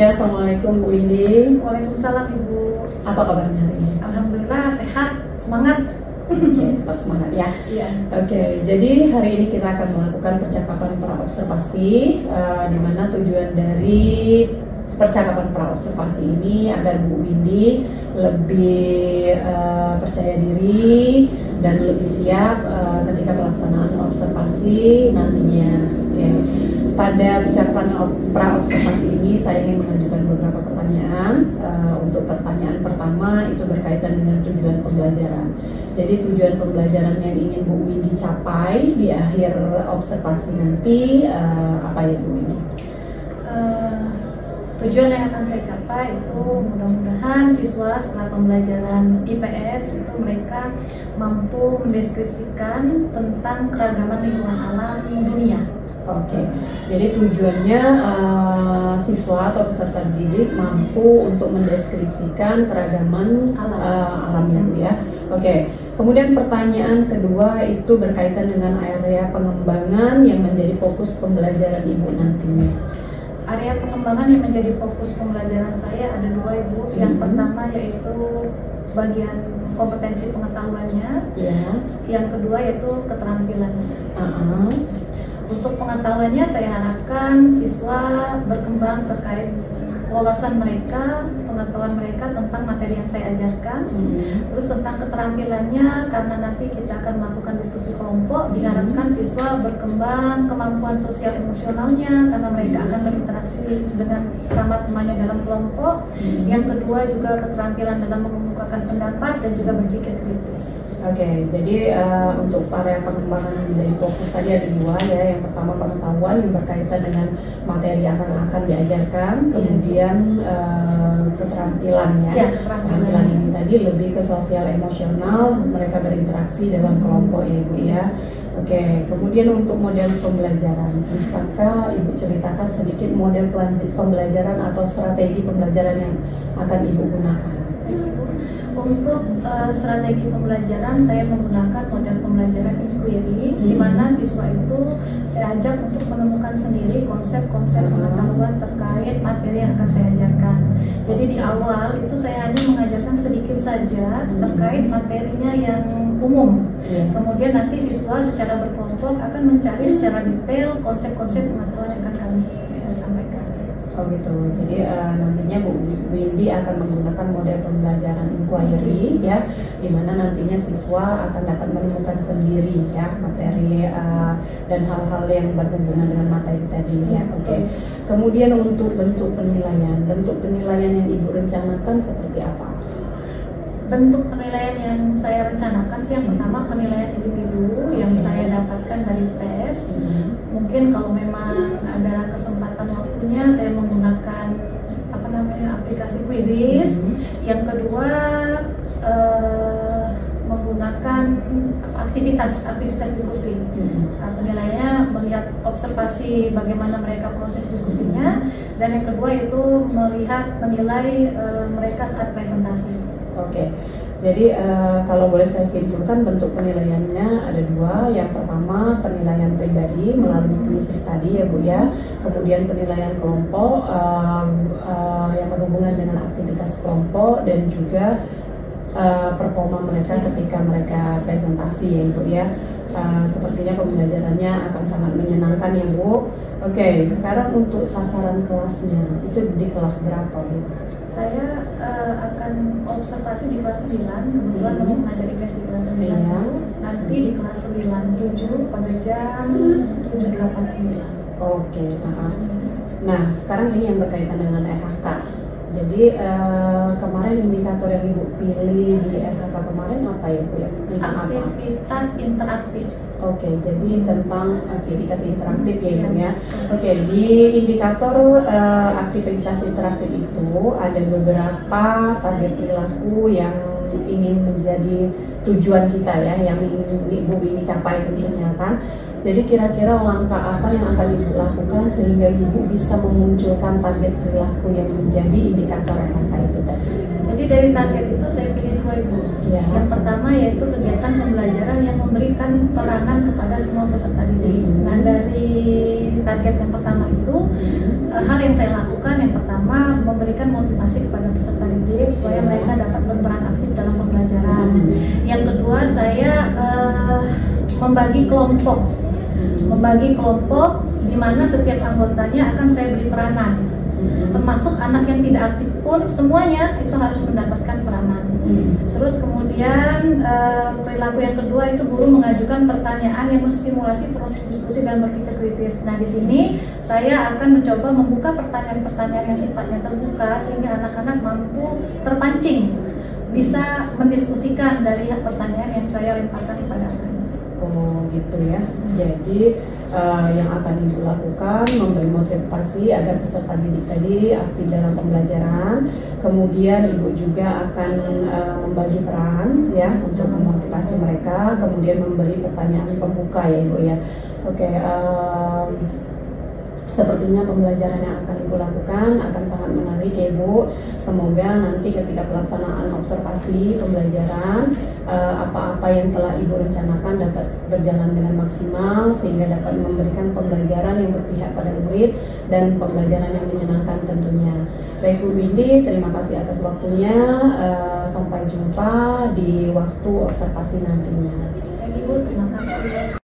Ya, Assalamualaikum Bu Windy. Waalaikumsalam Ibu. Apa kabarnya hari ini? Alhamdulillah sehat, semangat. Oke, tetap semangat ya. Iya. Oke, jadi hari ini kita akan melakukan percakapan praobservasi, di mana tujuan dari percakapan praobservasi ini agar Bu Windy lebih percaya diri dan lebih siap ketika pelaksanaan observasi nantinya. Oke. Pada percakapan praobservasi ini saya ingin mengajukan beberapa pertanyaan. Untuk pertanyaan pertama itu berkaitan dengan tujuan pembelajaran. Jadi tujuan pembelajaran yang ingin Bu Windy capai di akhir observasi nanti apa ya Bu Windy? Tujuan yang akan saya capai itu mudah-mudahan siswa setelah pembelajaran IPS itu mereka mampu mendeskripsikan tentang keragaman lingkungan alam dunia. Oke, jadi tujuannya siswa atau peserta didik mampu untuk mendeskripsikan keragaman alamnya ya. Oke, kemudian pertanyaan kedua itu berkaitan dengan area pengembangan yang menjadi fokus pembelajaran Ibu nantinya. Area pengembangan yang menjadi fokus pembelajaran saya ada dua Ibu. Yang pertama yaitu bagian kompetensi pengetahuannya. Yang kedua yaitu keterampilannya. Untuk pengetahuannya saya harapkan siswa berkembang terkait wawasan mereka, pengetahuan mereka tentang materi yang saya ajarkan. Terus tentang keterampilannya, karena nanti kita akan melakukan diskusi kelompok, diharapkan siswa berkembang kemampuan sosial emosionalnya karena mereka akan berinteraksi dengan sesama temannya dalam kelompok. Yang kedua juga keterampilan dalam mengemukakan pendapat dan juga berpikir kritis. Oke, jadi untuk area pengembangan yang menjadi fokus tadi ada dua ya. Yang pertama pengetahuan yang berkaitan dengan materi yang akan diajarkan, kemudian keterampilan ya. Keterampilan ini tadi lebih ke sosial emosional, mereka berinteraksi dalam kelompok ya Ibu ya. Oke, kemudian untuk model pembelajaran, bisakah Ibu ceritakan sedikit model pembelajaran atau strategi pembelajaran yang akan Ibu gunakan? Untuk strategi pembelajaran saya menggunakan model pembelajaran inquiry, di mana siswa itu saya ajak untuk menemukan sendiri konsep-konsep pengetahuan terkait materi yang akan saya ajarkan. Jadi di awal itu saya hanya mengajarkan sedikit saja terkait materinya yang umum. Kemudian nanti siswa secara berkelompok akan mencari secara detail konsep-konsep pengetahuan yang akan kami sampaikan. Oh gitu, jadi nantinya Bu Windy akan menggunakan model pembelajaran inquiry ya, dimana nantinya siswa akan dapat menemukan sendiri ya materi dan hal-hal yang berhubungan dengan materi tadi ya. Oke. Kemudian untuk bentuk penilaian yang Ibu rencanakan seperti apa? Bentuk penilaian yang saya rencanakan yang pertama penilaian individu yang saya dapatkan dari tes. Mungkin kalau memang ada kesempatan waktunya saya menggunakan aplikasi Quizzes. Yang kedua menggunakan aktivitas diskusi. Penilaiannya melihat observasi bagaimana mereka proses diskusinya, dan yang kedua itu menilai mereka saat presentasi. Oke, jadi kalau boleh saya simpulkan bentuk penilaiannya ada dua. Yang pertama penilaian pribadi melalui quizzes tadi ya Bu ya. Kemudian penilaian kelompok yang berhubungan dengan aktivitas kelompok dan juga performa mereka ketika mereka presentasi ya Ibu ya. Sepertinya pembelajarannya akan sangat menyenangkan ya Bu. Oke, sekarang untuk sasaran kelasnya itu di kelas berapa Bu? Saya akan observasi di kelas 9, kebetulan mau mengajar IPS di kelas 9. Nanti di kelas 9-7 pada jam 7.89. Oke, Nah, sekarang ini yang berkaitan dengan RHK. Jadi kemarin indikator yang Ibu pilih di RHK kemarin apa ya Bu? Aktivitas interaktif. Oke, jadi tentang aktivitas interaktif ya Ibu ya. Oke, di indikator aktivitas interaktif itu ada beberapa target perilaku yang ingin menjadi tujuan kita ya, yang ingin Ibu ini capai tentunya kan. Jadi kira-kira langkah apa yang akan Ibu lakukan sehingga Ibu bisa memunculkan target perilaku yang menjadi indikator RHK itu tadi? Jadi dari target itu saya pilih dua Ibu. Yang pertama yaitu kegiatan pembelajaran yang memberikan peranan kepada semua peserta didik. Nah dari target yang pertama itu hal yang saya lakukan yang pertama memberikan motivasi kepada peserta didik supaya mereka dapat berperan aktif dalam pembelajaran. Yang kedua, saya membagi kelompok di mana setiap anggotanya akan saya beri peranan. Termasuk anak yang tidak aktif pun semuanya itu harus mendapatkan peranan. Terus kemudian perilaku yang kedua itu guru mengajukan pertanyaan yang menstimulasi proses diskusi dan berpikir kritis. Nah, di sini saya akan mencoba membuka pertanyaan-pertanyaan yang sifatnya terbuka sehingga anak-anak mampu terpancing bisa mendiskusikan dari pertanyaan yang saya lemparkan kepada anak. Oh gitu ya. Jadi yang akan Ibu lakukan memberi motivasi agar peserta didik tadi aktif dalam pembelajaran. Kemudian Ibu juga akan membagi peran ya untuk memotivasi mereka. Kemudian memberi pertanyaan pembuka ya Ibu ya. Oke. Sepertinya pembelajaran yang akan Ibu lakukan akan sangat menarik ya Ibu. Semoga nanti ketika pelaksanaan observasi pembelajaran apa-apa yang telah Ibu rencanakan dapat berjalan dengan maksimal sehingga dapat memberikan pembelajaran yang berpihak pada murid dan pembelajaran yang menyenangkan tentunya. Baik Bu Windy, terima kasih atas waktunya. Sampai jumpa di waktu observasi nantinya. Ibu, terima kasih.